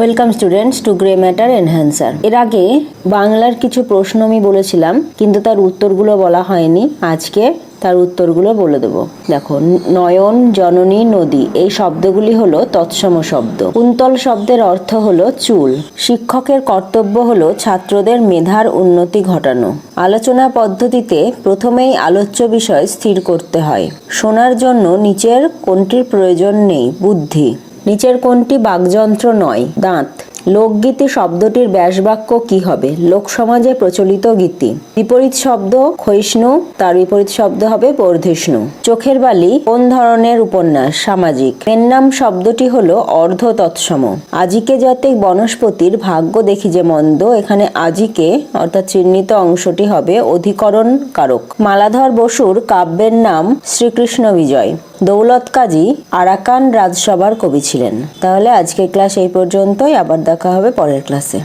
Welcome students to grey matter enhancer. এর আগে বাংলার কিছু প্রশ্ন আমি বলেছিলাম, কিন্তু তার উত্তরগুলো বলা হয়নি। আজকে তার উত্তরগুলো বলে দেবো। দেখো, নয়ন, জননী, নদী এই শব্দগুলি হলো তৎসম শব্দ। কুন্তল শব্দের অর্থ হলো চুল। শিক্ষকের কর্তব্য হলো ছাত্রদের মেধার উন্নতি ঘটানো। আলোচনা পদ্ধতিতে প্রথমেই আলোচ্য বিষয় স্থির করতে হয়। শোনার জন্য নিচের কোনটির প্রয়োজন নেই? বুদ্ধি। নিচের কোনটি বাকযন্ত্র নয়? দাঁত। লোকগীতি শব্দটির ব্যাসবাক্য কি হবে? লোকসমাজে প্রচলিত গীতি। বিপরীত শব্দ ক্ষয়িষ্ণু, তার বিপরীত শব্দ হবে বর্ধিষ্ণু। চোখের বালি কোন ধরনের উপন্যাস? সামাজিক। পেন্নাম শব্দটি হলো অর্ধ তৎসম। আজিকে যাতে বনস্পতির ভাগ্য দেখি যে মন্দ, এখানে আজিকে অর্থাৎ চিহ্নিত অংশটি হবে অধিকরণ কারক। মালাধর বসুর কাব্যের নাম শ্রীকৃষ্ণ বিজয়। দৌলত কাজী আরাকান রাজসভার কবি ছিলেন। তাহলে আজকের ক্লাস এই পর্যন্তই, আবার দেখা হবে পরের ক্লাসে।